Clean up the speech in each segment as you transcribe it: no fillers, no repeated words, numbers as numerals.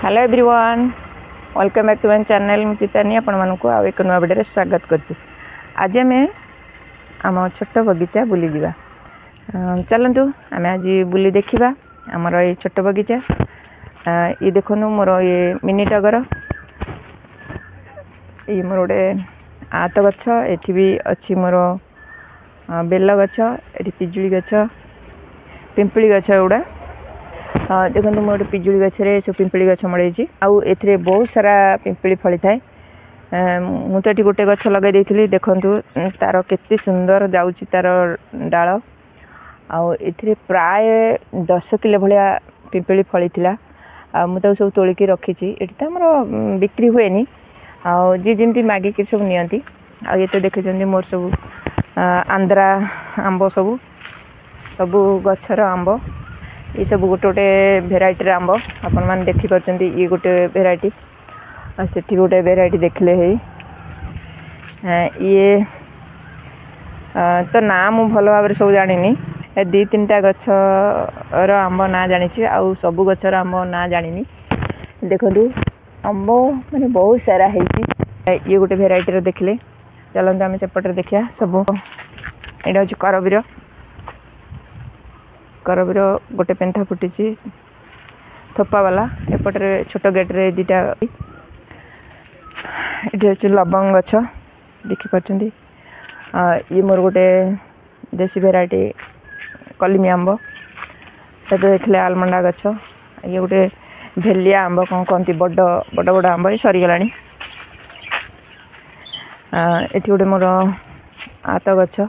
Hello everyone, welcome back to my channel. चितानी आपण मानक आ एक नया वीडियो स्वागत करछि। आज आम आम छोट बगीचा बुली जीवा। चलतु आम आज बुली देखा आमर ये छोट बगीचा। ये देखु मोर ये मिनी टगर, ये मोर गोटे आत गछ, एठी भी अच्छी मोर बेल गछ, एठी पिजुली गछ, पिंपली गछ गुड़ा। देखो मोटे पिजुली गचरे सब पिंपली गछ मड़े आउ ए बहुत सारा पिंपली फली थाए। मु तो ये गोटे गछ लगे देती देखु तार केते सुंदर जाऊँच तार डाल आउ ए प्राय 10 किलो भाया पिंपली फली थिला। मुझे सब तोलिकी रखी ये तो आम बिक्री हुए आउ जी जमी मागिक सब नियंती। ये तो देखते मोर सब आंध्रा आंब सब सबू गचर आंब ये सब गोटे गोटे भेराइटी आंब आपण मैंने देखिपुं। ये गोटे भेराइटी से गोटे भेराइटी देखले है ये तो ना मु भल भाव सब जानी दी तीन टा गचर आंब ना जानी आउ सबू गचर आंब ना जानी। देखु आंब माने बहुत सारा है। ये गोटे भेराइटी देखले। चलते आम सेपटे देखा सब। यहाँ हूँ करबीर करबीर गोटे पेंथा फुटी थोपा वाला। एपटे छोट गेट्रे दीटा ये हूँ लवंग गछ देखिपुं। ये मोर गोटे देसी भेराइटी कलिमी आंब। तो देखले आलमंडा गछ। ये गोटे भेलिया आंब कौन कहती बड़ बड़ बड़ आंब ये सरीगला। ये गोटे मोर आत गछ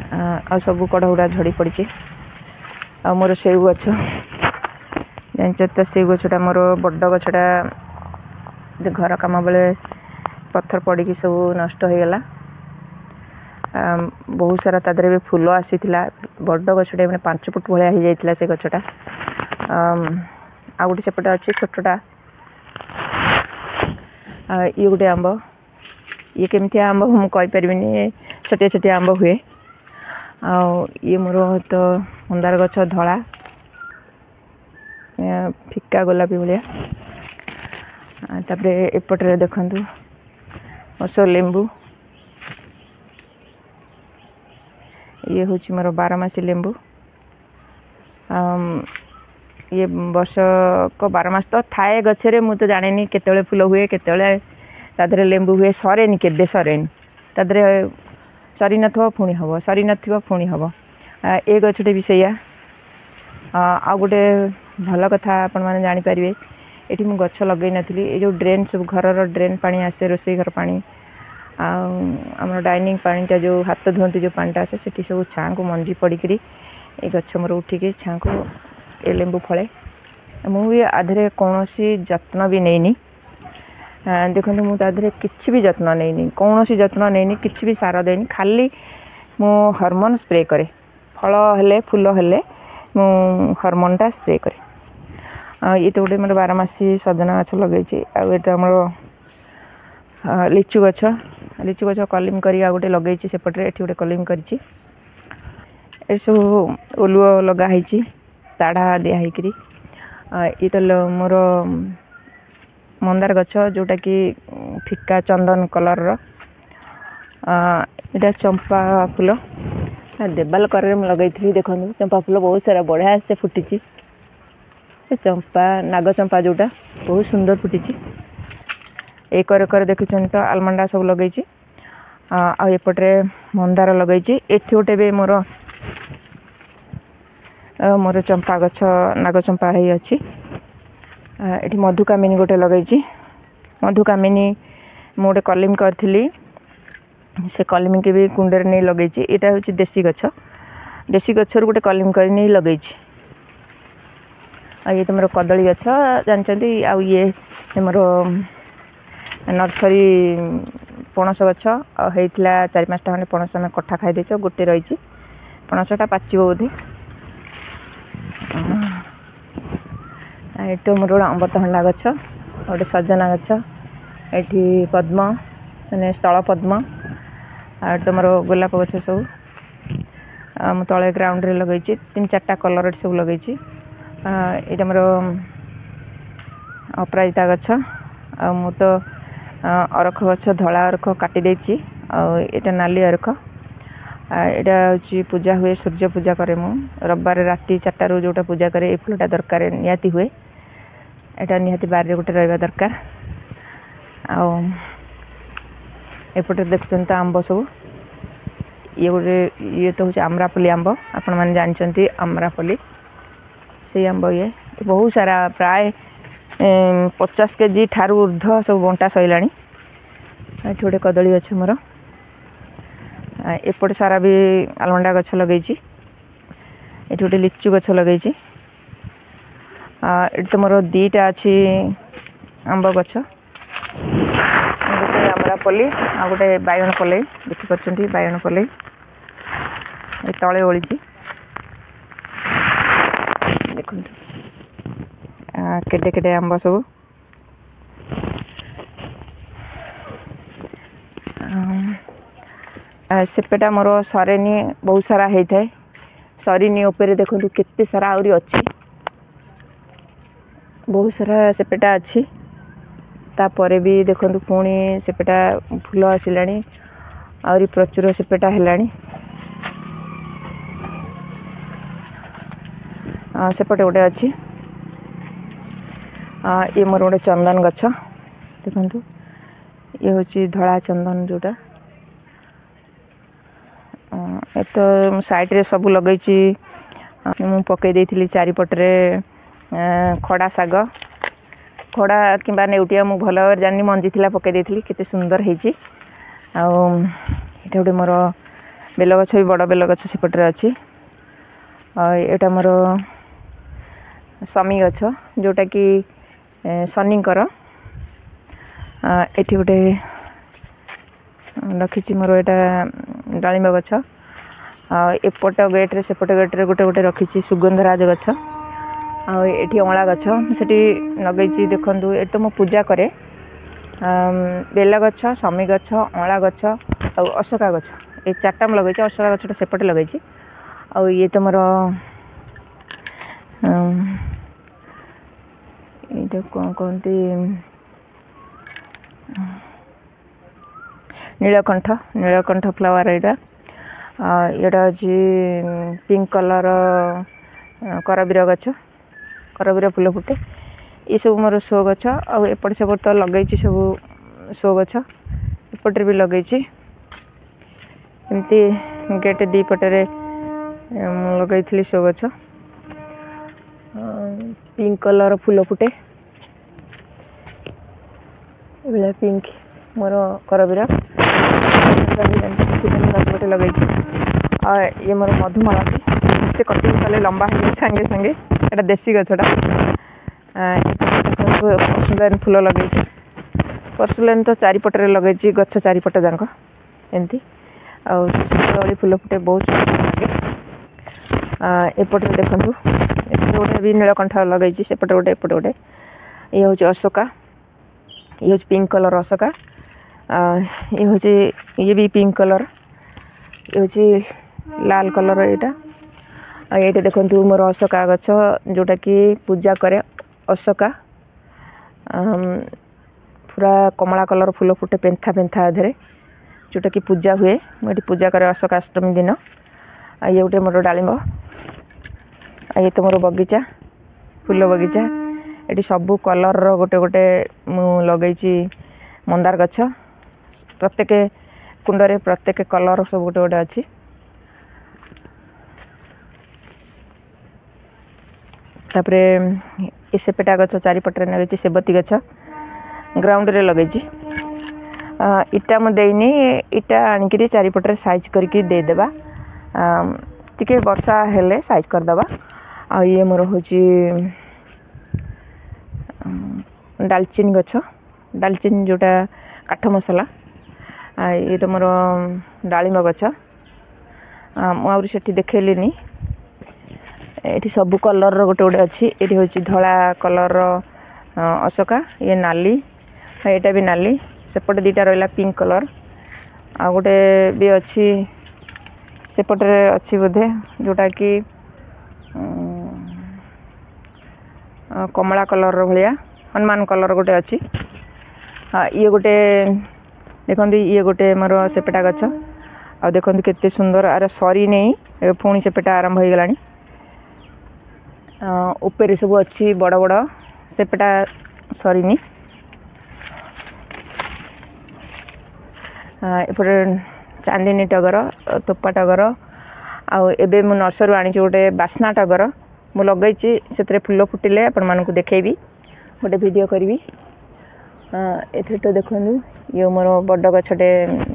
आ सब कड़ गुड़ा झड़ी पड़ी। आ मोर सेव गछ जान तो सेव गछटा मोर बड़ गछटा घर कम बेले पत्थर पड़ी सब नष्ट हो गला। बहुत सारा तादरे भी फूल आसी बड़ गछटा मैंने 5 फुट भाया हो जाता से गछटा। आ गोटे सेपटे अच्छे छोटा ये गोटे आंब। ये केमती आंब मुझे कहीपरि छोटे छोटे आंब हुए। ये मोर तो मंदार गछ धला फिका गोलापी भाया। तापर एपटे देखु मोर लेंबू। ये हूँ मोर 12 लेंबू। ये वर्ष को 12 मास तो थाए गचरे मु तो जाने केतले फूल हुए केतले तादरे लेंबू हुए सरेनी केबे सरेनी तादरे सरी न पुणी हम सरी न पुणी हम। ए गछटे भी सैया। आ गोटे भल कथा आपण मैंने जापर ये मु गछ लगे नी। ये जो ड्रेन सब घर ड्रेन पानी आसे रोसई घर पानी आम डाइनिंग पानीटा जो हाथ धुंती जो पानीटा आसे से सब छाँ को मंजी पड़क ये गछ मोर उठिकी छाँ को ए लेंबू फले। मुझे आधे कौन जत्न भी नहीं। देखो मुझे किसी भी जत्न नहीं कौन जत्न नहीं किसी भी सार देनी खाली मु हार्मोन स्प्रे करे। फल हेले फूल हेले मु हार्मोनटा स्प्रे करे। ये तो गोटे मोर 12 मासी सजना गछ लगे। आम लिचु गछ कलिम कर गोटे लगे सेपटे ये गोटे कलिम कर सब ओलुओ लगाई ताड़ा दिखाई। ये तो मोर मंदार गछ जोटा कि फिका चंदन कलर इटा चंपा फूल देवाल कर लगे। देखो चंपा फूल बहुत सारा बढ़िया से फुटी। चंपा नाग चंपा जोटा बहुत सुंदर फुटी। एक देखुं तो आलमंडा सब लगे। आएपटे मंदार लगे। ये गोटे भी मोर मोर चंपा गछ नाग चंपा है अच्छी। ये मधुकामिनी गोटे लगे। मधुकामिनी मुझे कलिम करी से कलिमी के भी कुंडे नहीं लगे। यहाँ हूँ देसी गछ। देसी गचर गोटे कलिम कर नहीं लगे। ये तो मोर कदली गछ जानते। ये मोर नर्सरी पणस गछ होता 4-5 टा खंडे पणस आम कट्ठा खाई देच। गोटे रही पणसटा पाचिब बोधे। ये मोर गोटे अमृतभंडा गछ गोटे सजना गछ। ये पद्म मैंने स्थल पद्म तो मोर गोलाप गछ सब तले ग्राउंड रे लगे 3-4 टा कलर सब लगे। ये मोर अपराजिता गछ मु तो अरख गछ धला अरख काटी देछि एटा नाली अरख एटा हूँ पूजा हुए सूर्य पूजा करे मु रविवार राति 4 रू जोटा पूजा करे ए फूलटा दरकार निहाती हुए एटा निहाती बारे गोटे रहा दरकार एपटे देखुं आंब सब ये गोटे ये तो हूँ आम्रापल्ली आंब आपण मैंने जानते आम्रापल्ली से आंब ये बहुत सारा प्राय 50 केजी ठारू ऊर्ध सब बंटा सैला ये गोटे कदली गछ मोर एपटे सारा भी आलमंडा गछ लगे ये गोटे लिचु गछ लगे ये तो मोर 2टा अच्छी आंब गछ गोटे आम्रापल्ली आ गोटे बाइगण पल्लई देखिपे बाइगण पल्लई तले ओली देखो केटे केटे आंब सब सेपेटा मोर सरेनी बहुत सारा होता है सरीनी उपरे देखो केते सारा आहरी अच्छी बहुत सारा सेपेटा अच्छी तापर भी देखो पुणी सेपेटा फूल आसला आहरी प्रचुर सेपेटा है सेपटे गोटे अच्छी ये मोर गोटे चंदन गछ देखु ये हूँ धला चंदन जोटा तो साइड रे सब लगे मु पकई देती चारिपटे खड़ा साग खड़ा कि नेउटिया मु भल भाव जानी मंजी थी पकई देती केते सुंदर होती गोटे मोर बेल गछ भी बड़ बेल गछ सेपटे अच्छी एटा मोर समी गछ जोटा कि शनिकर एठी गोटे रखी मोर यहाँ डालिंब गछ एपट गेट्रे सेपट गेट्रे गोटे गोटे रखी सुगंधराज गछ आठी अँला गछ से लगे देखु ये तो मु पूजा करे बेल गछ समी गछ अँला गछ अशोका गछ ये 4टा लगे अशोका गछटा सेपटे लगे ये तो मोर ये कौन कहते नीलकंठ नीलकंठ फ्लावर यहाँ हूँ पिंक कलर करबीर गछ करबीर फूल फुटे ये सब मोर शो गछ आपट सेपट तो लगे सब शो गछ एपटे भी लगे एमती गेट 2 पटे लगे शो गछ पिंक कलर फूल फुटे ये पिंक मोर करबीर गोटे लगे ये मोर मधुमालती से कटिंग कले लंबा हो सांगे सांगे एटा देसी गछटा पर्सुलाइन फूल लगे पर्सुलाइन तो चारिपटे लगे गछ चारिपट जाक एमती आली फूल फुटे बहुत लगे एपटे देखु गोटे भी नीलकंठ लगे सेपटे गोटे एपटे गोटे ये हूँ अशोका ये हूँ पिंक कलर अशोका ये हूँ ये भी पिंक कलर ये हूँ लाल कलर यहाँ ये देखो मोर अशोका गछ जोटा कि पूजा करे अशोका पूरा कमला कलर फूल फुटे पेंथा पेंथा अधे जोटा कि पूजा हुए मुझे पूजा करे अशोकाष्टमी दिन ये गोटे मोर डालिंब ये तो मोर बगीचा फूल बगीचा ये सबू कलर गोटे गोटे मु लगे मंदार गछ प्रत्येक कुंडरे प्रत्येक कलर सब गोटे गोटे अच्छी तापरे ये सेपेटा गछ चारिपटे लगे सेबती गछ ग्राउंड रे लगे इटा मु देनी इटा आनिकी चारिपटे साइज करके देदेबा टिके वर्षा हेले साइज करदबा आ ये मोर हूँ डालचीनी गछ डालचीनी जोटा काठ मसला ये तो मोर डालिंब गछ मुझे से देखली ये सब कलर गोटे गोटे अच्छी ये हूँ धला कलर अशोका ये नाली यहाँ भी नाली सेपटे 2टा रहा पिंक कलर आ गोटे भी अच्छी सेपटे अच्छी बोधे जोटा कि कमला कलर भाया हनुमान कलर गोटे अच्छी ये गोटे देखते ये गोटे मोर सेपेटा गछ आ देखते केते सुंदर आर सरी नहीं पुणी सेपेटा आरंभ हो गलानी ऊपर सब अच्छी बड़ बड़ सेपेटा सरीनी एपटे चांदनी टगर तोपा टगर आबे मु नर्सरी आनी गोटे बास्ना टगर मु लगे से फुल फुटिले आपण मानक देखेबी गोटे वीडियो करी एथे तो देखु ये मोर बड़ गछटे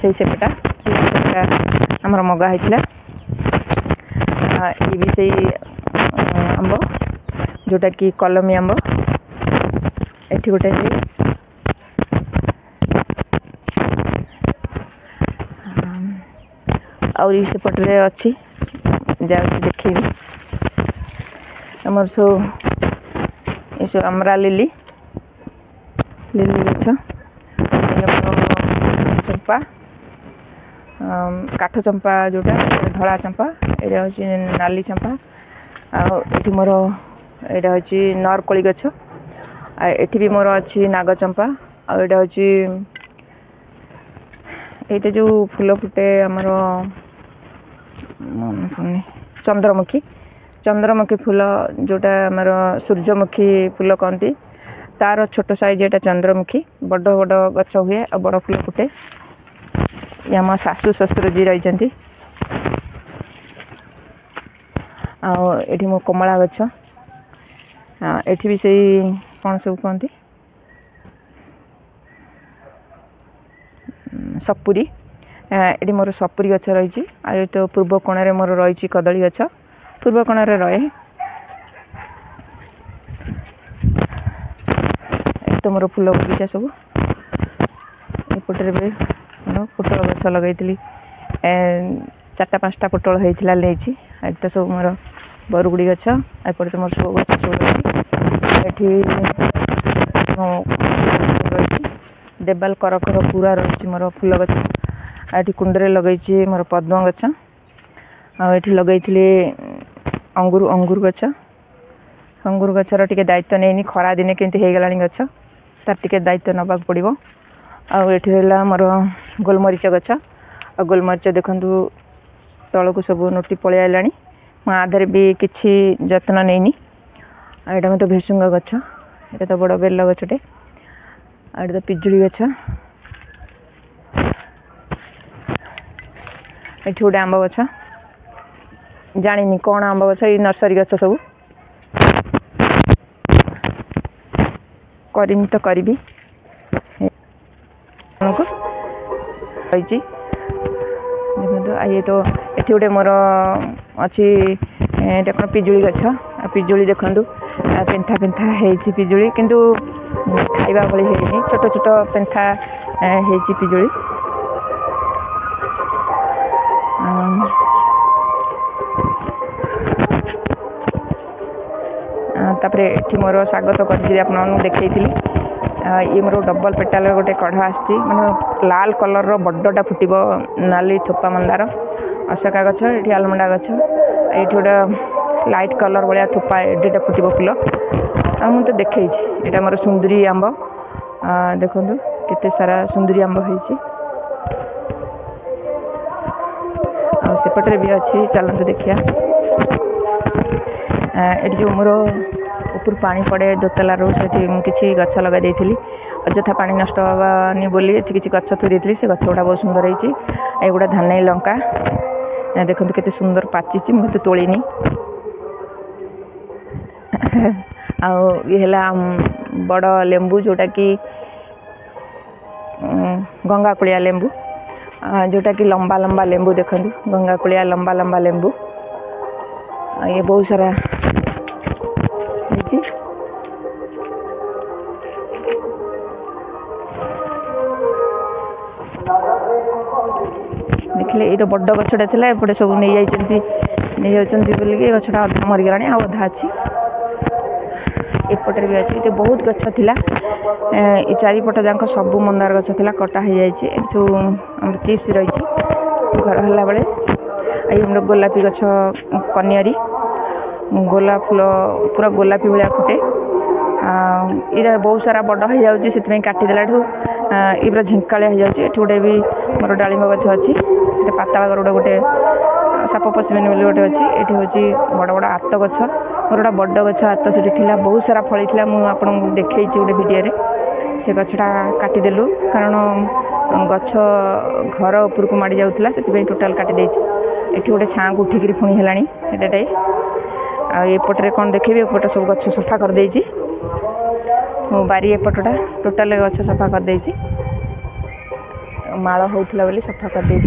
से सेपेटा आमर मगा होता ये भी से आंब जोटा कि कलमी आंब एठी गोटे आउरी सेपटे अच्छी जाऊँ देखी आमर सब अमरा लिली लिली गछ चंपा काठ चंपा जोटा धला चंपा ये हूँ नाली चंपा आठ मोर यहाँ हूँ नरकोली गछ एठी भी मोर अच्छी नाग चंपा आटा हूँ ये जो फूल फुटे आमर चंद्रमुखी चंद्रमुखी फूल जोटा आमर सूर्यमुखी फूल कहती तार छोट साइज एटा चंद्रमुखी बड़ बड़ गछ हुए और बड़ फूल फुटे ये आम सासू ससुर जी रही आठी मो कमला गछ एठी भी से कौन सब कहती सपुरी ये मोर सपुरी गछ रही आ तो पूर्व कोण मोर रही कदली गछ पूर्व कोण रहे तो मोर फूल बगीचा सब एपटे भी मोर पोटल गछ लगे चार्टा पाँचटा पोटल होता नहीं तो सब मोर बरगुड़ी गछ एपटे तो मोर सब गछ सब रही देवाल करकर पूरा रही मोर फूल गछ आठी कुंडरे लगे मोर पद्म गछ आठी लगे अंगूर अंगूर गछ अंगूर गछर टिके दायित्व नहीं खरा दिने केमती हो गलानी गछ तार टिके दायित्व नबाक पड़ो आठ है मोर गोलमरीच गछ आ गोलमरीच देखु तलू सब नोटी पलि आलानी मैं आधार भी किसी जत्न नहीं आटा मत भेसुंगा गछ ये तो बड़ बेल गछटे आठ तो पिजुली गछ ये गोटे आंब गछ जानी कौन आंब गछ ये नर्सरी गछ सब करनी तो करी रही देखो ये तो ये गोटे मोर अच्छी कौन पिजुली गछ पिजुली देखु पेंथा पेंथा है पिजुली किंतु खाइबा भली है छोट छोट पेंथा है पिजुली तापरे एठी मोर स्वागत कर आपन देखई ये मोर डबल पेटाल गोटे कढ़ आसी माने लाल कलर रो बड्डटा फुटिबो नाली थोपा मंदार अशोका गछ ये आलमंडा गछ ये गोटे लाइट कलर भाया थोपा एडेटा फुटिबो फुल आ मु तो देखई एटा मोर सुंदरी आंब देखु केते सारा सुंदरी आंब होईची आ सेपटरे भी अच्छी चलते देखिया ये जो मोर ऊपर पानी पड़े दोतला रो किसी गछ लगा देती अଯଥା पानी नष्ट हवानी बोली किसी गछ थोड़ी देती से गछ गुड़ा बहुत सुंदर होती गुड़ा धानाई लंका देखते केते सुंदर पाची मुझे तोड़नी आला बड़ लेंबू जोटा कि गंगा कुलिया लेंबू जोटा कि लंबा लंबा लेंबू देखो गंगा कुलिया लंबा लंबा लेंबू ये बहुत सारा देखिले ये बड़ गछटा था एपटे सब नहीं जाती बोलिक गछटा अधा मरीगला अधा अच्छी एपटे भी अच्छी बहुत गछ थिला ये चारिपट जाक सब मंदार गछ थिला कटा हो जाए सब आम चिप्स रही घर हला बेले ये गोलापी गछ कनियारी गोलाप फूल पूरा गोलापी भाया फुटे इरा बहुत सारा बड़ हो जाऊँगी से काटिदेला ये पूरा झिंकालिया हो जाऊँगी। एठी गोटे भी मोर डालिंब गछ अच्छी से पाताल गरुड़ गोटे साप पशुन बोली गोटे अच्छी। ये हूँ बड़ बड़ आत गछ मोर गोटे बड़ गछ आत से बहुत सारा फली था मुझे देखी गोटे भिडियो से गछटा काटिदेलु कारण गछ घर उपरक माड़ी जाऊला से टोटाल काटिदे। ये गोटे छाँ को उठिक पुणी है आएपटे कौन देखेबी एपटे सब गछ सफा करदे मो बारी एपटा टोटाल गछ सफा करदे माल होता बोली सफा करदे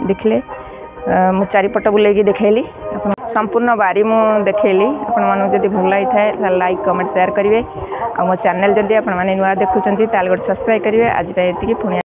देखले मु चारिपट बुलेकी देखली संपूर्ण बारी मु देखली आपण मानू जदि भल लगी था लाइक कमेंट शेयर करेंगे आ मो चैनल जदि आपण माने नुआ देखुचंती ताल गोटे सब्सक्राइब करेंगे। आज पे एतिकी पुणी